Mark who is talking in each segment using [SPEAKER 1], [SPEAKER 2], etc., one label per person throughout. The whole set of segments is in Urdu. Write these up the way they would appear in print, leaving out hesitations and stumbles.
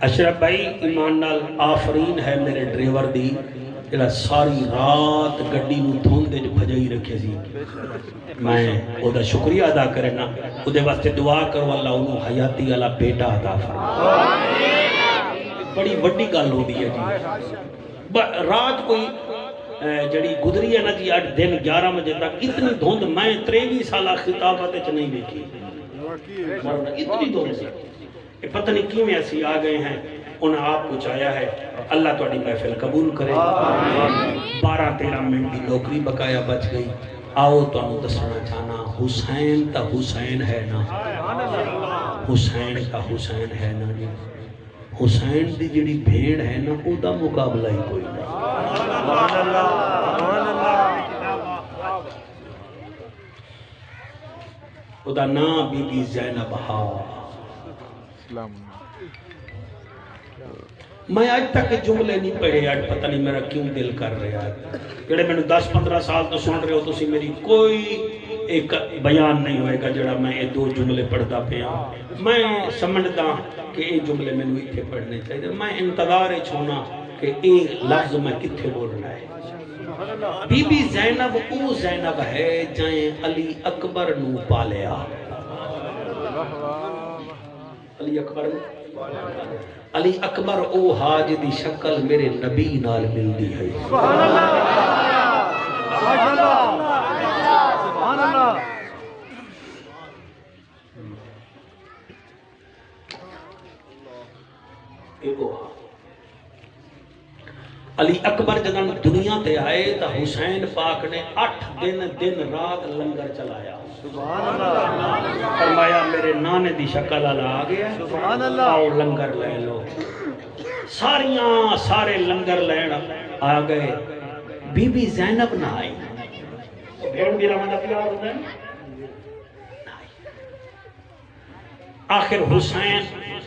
[SPEAKER 1] اشرف بھائی ایمان نال آفرین ہے میرے ڈرائیور دی جڑا ساری رات گڈی نو دھوندے وچ بھجائی رکھے سی. میں او دا شکریہ ادا کرنا، او دے واسطے دعا کرو اللہ انہوں حیاتی والا بیٹا عطا فرمائے. بڑی وڈی گل ہوندی ہے جی. رات کوئی جڑی گزری ہے نا جی 8 دن 11 بجے تک اتنی دھند میں 23 سالہ خطابت وچ نہیں دیکھی. اتنی دھند سی پتہ نہیں کیوں ایسی آ گئے ہیں. انہیں آپ کو چاہیا ہے اللہ تہاڈی محفل قبول کرے. 12-13 منٹ کی نوکری بقایا بچ گئی. آؤ تانوں دسنا چاہنا حسین تا حسین ہے نا، حسین تا حسین ہے نا جی. حسین دی جڑی بھیڑ ہے نا او دا مقابلہ ہی کوئی نہیں. او دا نام بی بی زینب ہا. میں آج تک جملے نہیں پڑھے، آج پتہ نہیں میرا کیوں دل کر رہا ہے. جڑے میں 10-15 سال تو سن رہے ہو تسی میری کوئی ایک بیان نہیں ہوئے گا جڑا میں یہ 2 جملے پڑھتا پیا. میں سمجھتا کہ یہ جملے میں اتنے پڑھنے چاہیے. میں انتظار چھونا کہ یہ لفظ میں کتنے بولنا ہے. بی بی زینب او زینب ہے جائیں علی اکبر نو پالیا. علی اکبر علی اکبر او حاج دی شکل میرے نبی نال ملدی ہے. سبحان اللہ سبحان اللہ. علی اکبر جدن دنیا تے آئے تا حسین پاک نے 8 دن رات لنگر چلایا. سبحان اللہ. فرمایا میرے نانے دی شکل والا آ گیا، سبحان اللہ، آؤ لنگر لے لو. سارے لنگر لین آ گئے. بی بی زینب نہ آئی. بھیڑ بھی روانا پیار ہوتا ہے. آخر حسین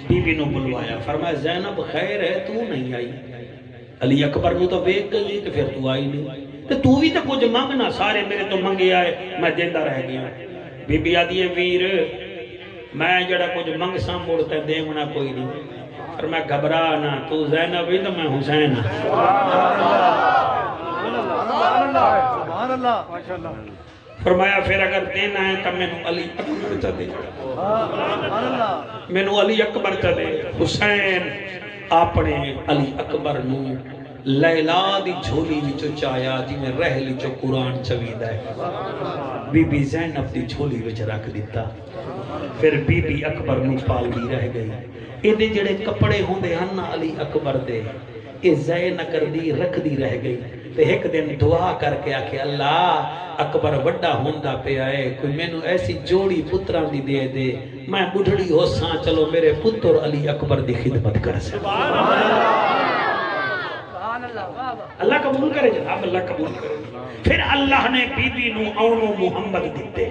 [SPEAKER 1] بی بی نو بلوایا. فرمایا زینب خیر ہے تو نہیں آئی. علی اکبر نو تو ویک گئی کہ پھر تو آئی نہیں. تو بھی تو کچھ منگنا، سارے میرے تو منگے آئے میں دیندہ رہ گیا. بی بی آدھی ہے ویر میں جڑا کچھ منگ سا مڑتا دیونا کوئی نہیں. اور میں گھبرا نہ، تو زینب بھی تو میں حسین. فرمایا پھر اگر دینا ہے تو میں نو علی اکبر چا دے. میں نو علی اکبر چا دے. حسین اپنے علی اکبر نو لیلا دی جھولی وچو چایا جی میں رہلی چو قرآن چویدہ ہے. بی بی زینب دی جھولی وچ رکھ دیتا. پھر بی بی اکبر نو پال بھی رہ گئی. ایدے جڑے کپڑے ہوندے ہن علی اکبر دے اے زے نہ کر دی رکھ دی رہ گئی. تے ایک دن دعا کر کے آکھے اللہ اکبر وڈا ہوندا پہ آئے کوئی میں نو ایسی جوڑی پتران دی دے دے میں بڑھڑی ہو ساں چلو میرے پتر علی اکبر دی خدمت کر سکتے. اللہ قبول کرے جناب، اللہ قبول کرے. پھر اللہ نے بی بی نو اونو محمد دیتے.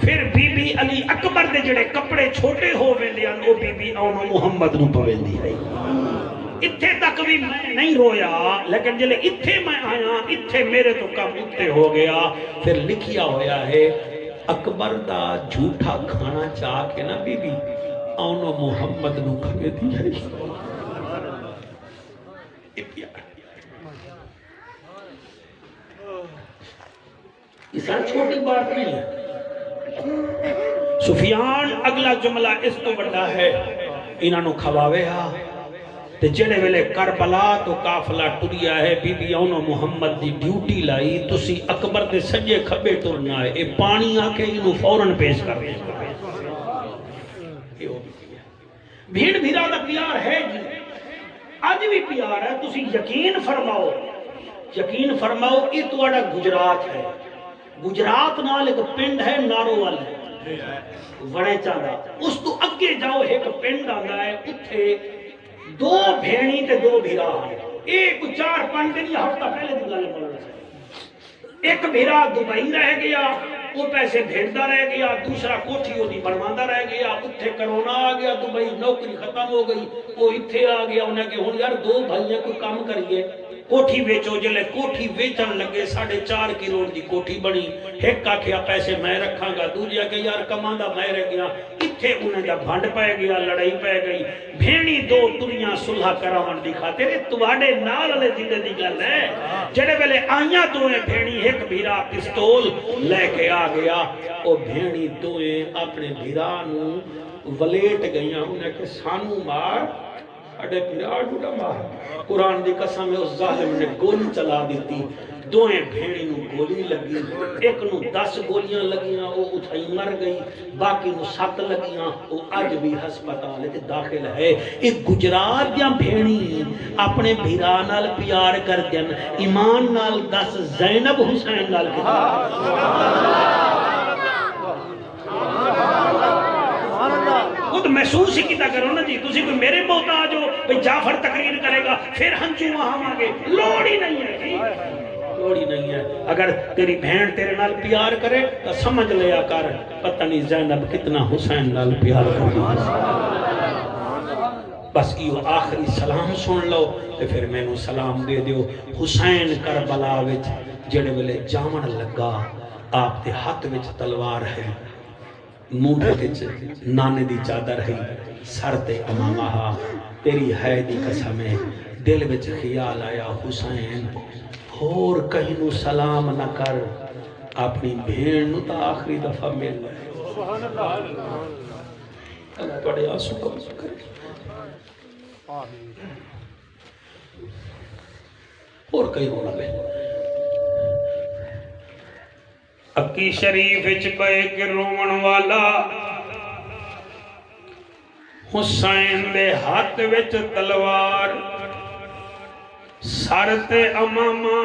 [SPEAKER 1] پھر بی بی علی اکبر دے جڑے کپڑے چھوٹے ہو ویندے ہیں او بی بی اونو محمد نو پویندی ہے. اتھے تک بھی میں نہیں رویا، لیکن جلے اتھے میں آیا اتھے میرے تو کم اتھے ہو گیا. پھر لکھیا ہویا ہے اکبر دا جھوٹا کھانا چاہ کے نا بی بی اونو محمد نو کھوے دی ہے. یہ سر چھوٹی بات نہیں ہے. سفیان اگلا جملہ اس تو بڑا ہے. انہاں نو کھواوے ہا تے جڑے ویلے کربلا تو قافلہ ٹریا ہے بی بی اونو محمد دی ڈیوٹی لائی تسی اکبر دے سجے کھبے ٹرنا ہے. اے پانی آ کے انہوں فوراں پیش کر رہے ہیں. بھیڑ بھیڑا دا پیار ہے جی، آج بھی پیار ہے. تسی یقین فرماؤ، یقین فرماؤ یہ تواڈا گجرات ہے. گجرات نال ایک پنڈ ہے ناروول وڑے چاندہ. اس تو اگے جاؤ ایک پنڈ آندا ہے اتھے 2 بھیڑی تے 2 بھیرا ہیں. ایک 4-5 دن یا ہفتہ پہلے دی گل بول رہا ہے. ایک بھیرا دبئی رہ گیا، وہ پیسے بھیجتا رہ گیا. دوسرا کوٹھی وہ بنواتا رہ گیا. اتھے کرونا آ گیا، دبئی نوکری ختم ہو گئی. وہ اتھے آ گیا. انہیں کہ ہن یار 2 بھائیاں کوئی کام کریے. کوٹھی بیچو جلے کوٹھی بیچن لگے 4.5 کروڑ دی کوٹھی بنی ایک آکھیا پیسے میں رکھاں گا دوجیا کہ یار کماندہ میں رہ گیا اتھے انہیں جب بھانڈ پائے گیا لڑائی پائے گئی بھینی دو دنیا صلح کراون دی خاطر تواڈے نال والے ضلع دی گل ہے جڑے ویلے آئیاں دوئیں بھینی ایک بھیرا پستول لے کے آ گیا او بھینی دوئیں اپنے بھیرا نو ولیٹ گئیاں انہیں کہ سانو مار اڑے پیار ڈوڑا مار قرآن دی قسم ہے اس ظالم نے گولی چلا دیتی دوئیں بھیڑی نو گولی لگی ایک نو 10 گولیاں لگیاں وہ اٹھائی مر گئی باقی نو 7 لگیاں وہ آج بھی ہسپتال تے داخل ہے ایک گجرات دیاں بھیڑی اپنے بھیرانال پیار کر دین ایمان نال 10 زینب حسین نال خود محسوس ہی کیتا کرو نا جی تسی کوئی میرے محتاج ہو بھئی جعفر تقریر کرے گا پھر ہنچو وہاں آگے لوڑ ہی نہیں ہے جی لوڑ ہی نہیں ہے اگر تیری بہن تیرے نال پیار کرے تو سمجھ لیا کر پتہ نہیں زینب کتنا حسین نال پیار کرتی بس یہ آخری سلام سن لو تو پھر میں نو سلام دے دیو حسین کربلا وچ جڑے ویلے جامن لگا آپ دے ہاتھ وچ تلوار ہے موڑے وچ نانے دی چادر ہے سر تے امامہ تیری ہے دی قسم ہے دل وچ خیال آیا حسین اور کہیں نو سلام نہ کر اپنی بھین نو تا آخری دفعہ مل سبحان اللہ اللہ توڑے آنسو قبض کرے اور کہیں ہونا مل اکی شریف اچ پے کے رومن والا حسین دے ہاتھ وچ تلوار سر تے امامہ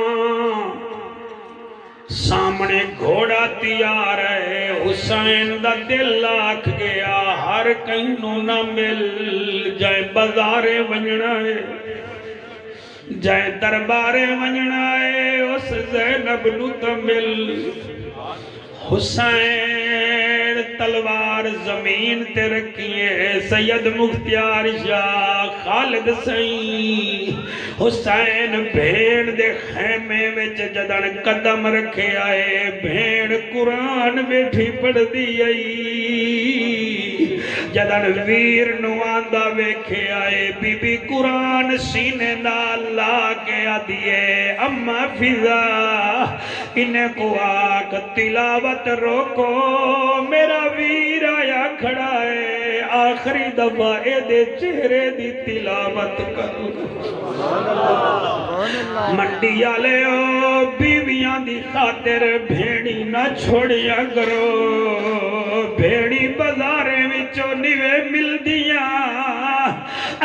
[SPEAKER 1] سامنے گھوڑا تیار ہے حسین دا دل آکھ گیا ہر کہیں نہ مل جائے بازارے ونجنا ہے جائے دربارے ونجنا ہے اس زینب نو تو مل حسین تلوار زمین تے رکھیے سید مختیار شاہ خالد سائیں حسین بھیڑ دے خیمے وچ جدن قدم رکھے آئے بھیڑ قرآن بیٹھی پڑھ دی آئی جدن ویر نواندہ ویکھے آئے بی بی قرآن سینے نال لا کے آدھیے اما فضا انہیں کو آکھ تلاوت روکو میرا ویر آیا کھڑا ہے آخری دفعہ اے دے چہرے دی تلاوت کرو منڈی آلے ہو بیویاں دی خاطر بھیڑی نہ چھوڑیا کرو بھیڑی بازارے وچوں نیوے مل دیا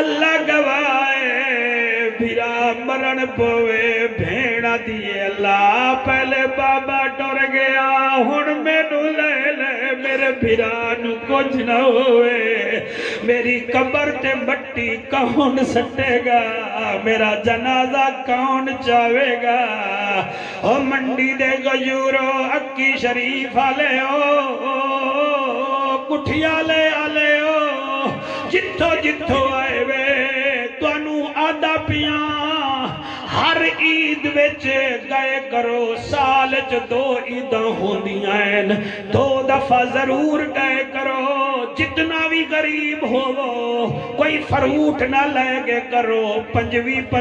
[SPEAKER 1] اللہ گواہے بھیرا مرن پوے بھیڑا دیے اللہ پہلے بابا ٹر گیا ہن مینوں لے لے میرے بھیرا نو کچھ نہ ہوئے میری قبر تے مٹی کون سٹے گا میرا جنازہ کون چاہے گا او منڈی دے غیورو اکی شریف آلے ہو کٹھیا لے آلے ہو جتھو جتھو آئے وے توانو آدھا پیاں ہر عید وچ گئے کرو سال چ 2 عیداں ہوندیاں ہیں 2 دفعہ ضرور گئے کرو جتنا بھی غریب ہوو کوئی فروٹ نہ لے گے کرو 50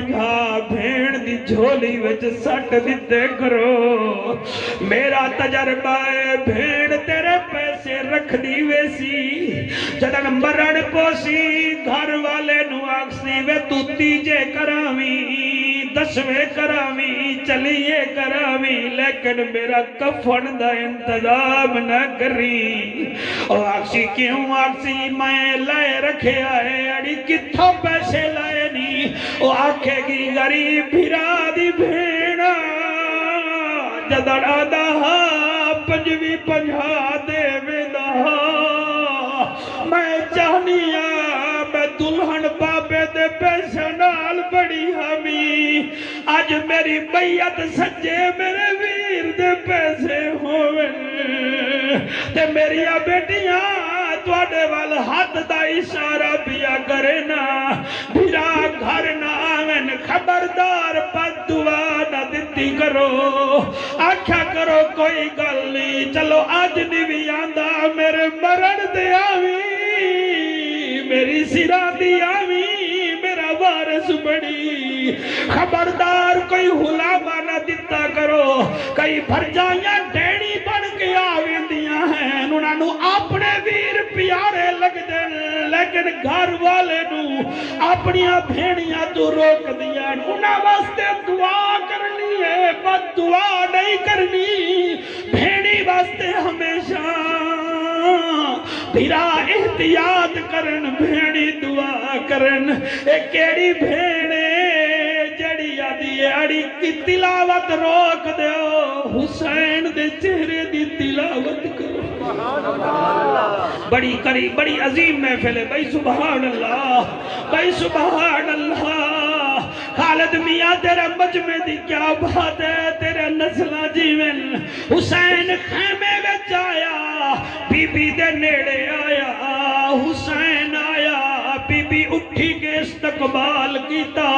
[SPEAKER 1] بھیڑ دی جھولی وچ سٹ دیتے کرو میرا تجربہ ہے بھیڑ تیرے پیسے رکھ دی ویسی جدن مرن پوسی گھر والے نو آکسی وے تو تیجے کراویں 10ویں کراویں چلیے کراویں لیکن میرا کفن دا انتظام نہ کری اور آکسی کیوں آکسی میں لائے رکھے آئے اڑی کتھوں پیسے لائے نہیں وہ آکھے گی غریب بھیرا دی بھیڑا جدن آدھا 50 دے ویدہ میں چاہنیا میں دلہن بابے دے پیسے نال بڑی ہمی آج میری بیعت سجے میرے ویر دے پیسے ہوئے تے میری بیٹیاں توڑے وال ہاتھ دا اشارہ پیا کرے نا بھیرا گھر نہ آوین خبردار پدو کرو آکھا کرو کوئی گل نہیں چلو اج نہیں بھی آندا میرے مرن دے آویں میری سرا دی آویں میرا وارث بڑی خبردار کوئی حلامہ نہ دیتا کرو کئی بھرجائیاں ڈیڑی بن کے آویندیاں ہیں انہاں نو اپنے ویر پیارے لگ دیں لیکن گھر والے نو اپنیاں بھیڑیاں تو روک دیا انہاں واسطے دعا کرنی ہے بد دعا نہیں کرنی بھیڑی واسطے ہمیشہ بھیرا احتیاط کرن بھیڑی دعا کرن ایک کیڑی بھیڑے جڑی آدھی اڑی کی تلاوت روک دیو حسین دے چہرے دی تلاوت کرو بڑی قریب بڑی عظیم محفل ہے بھائی سبحان اللہ بھائی سبحان اللہ خالد میاں تیرا مجمع دی کیا بات ہے تیرے نسلہ جیون حسین خیمے وچ آیا بی بی دے نیڑے آیا حسین آیا بی بی اٹھی کے استقبال کیتا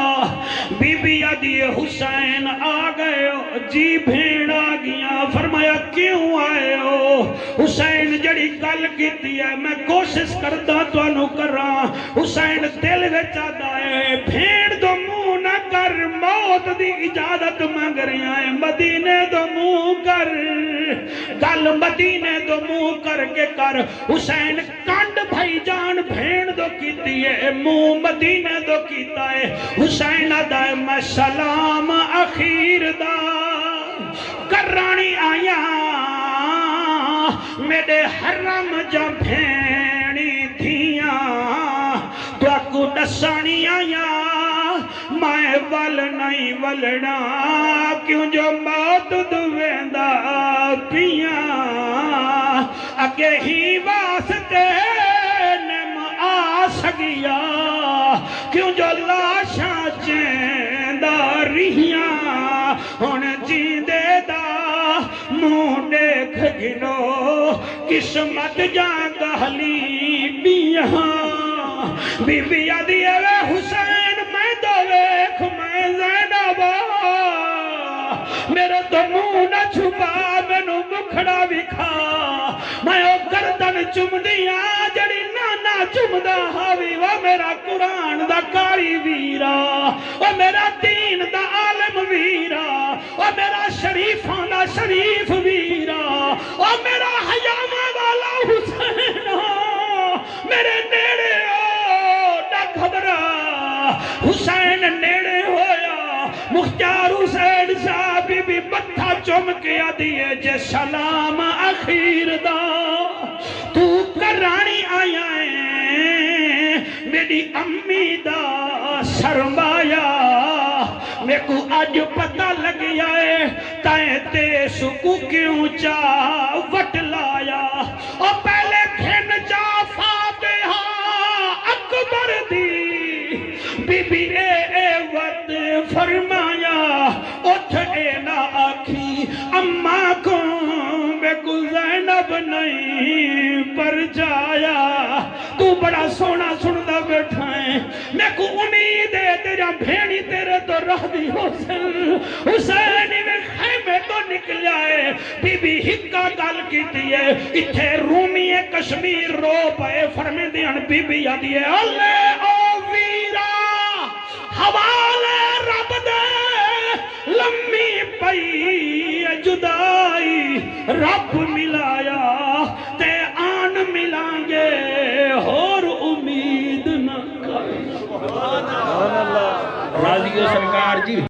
[SPEAKER 1] بی بی آدھی حسین آ گئے ہو جی بھیڑ آ گیا فرمایا کیوں آئے ہو حسین جڑی گل کیتی ہے میں کوشش کرتا تو انو کراں حسین دل وچ آندا ہے بھیڑ دو منہ نہ کر موت دی اجازت مانگ رہا ہے مدینے دو منہ کر گل مدینے دو منہ کر کے کر حسین کانڈ بھائی جان بھیڑ دو کیتی ہے منہ مدینے دو کیتا ہے حسین آدھا ہے میں سلام اخیر دا کرانی آیا میرے حرم جا بھیڑی دھیاں تو اکو دسانی آیا میں ول نہیں ولنا کیوں جو موت دویندہ پیاں اگے ہی واسطے نم آ سگیا کیوں جو لاشاں چیندہ رہیاں ہن جیندے دا منہ دیکھ گنو قسمت جان گہلی بیاں بی بی آدھی اے حسین میں دو ویکھ میں زینب میرے تو منہ نہ چھپا مینو مکھڑا وکھا میں او گردن چم دیاں جڑی نانا چمدا ہاوی وہ میرا قرآن دا کاری ویرا وہ میرا دین دا عالم ویرا وہ میرا شریفاں دا شریف ویرا وہ میرا حیامہ والا حسین میرے نیڑے نہ گھبرا حسین نیڑے ہویا مختار حسین صاحب بھی متھا چم کے آدھیے جے سلام اخیر دا تو کرانی آیا ہے میری امی دا سرمایا میں کو آج پتہ لگ جائے تائیں تے سکو کیوں چاہ وٹ لایا اور پہلے گھن چا فاتحہ اکبر دی بی بی اے وقت فرمایا اٹھ اے نہ آکھی اماں کو میں کو زینب نہیں پر جایا تو بڑا سونا سندا بیٹھا ہے میں کو امید ہے تیرا بھیڑی تیرے تو رہ دی حسینی میں خیمے تو نکل جائے بی بی ہکا گل کی دیئے اتھے رومی کشمیر رو پائے فرمی دیان بی بی آدھی ہے اللہ او ویرا حوالے رب دے لمبی پئی جدائی رب ملایا تے آن ملائیں گے اور امید نہ کر راضی ہو سرکار جی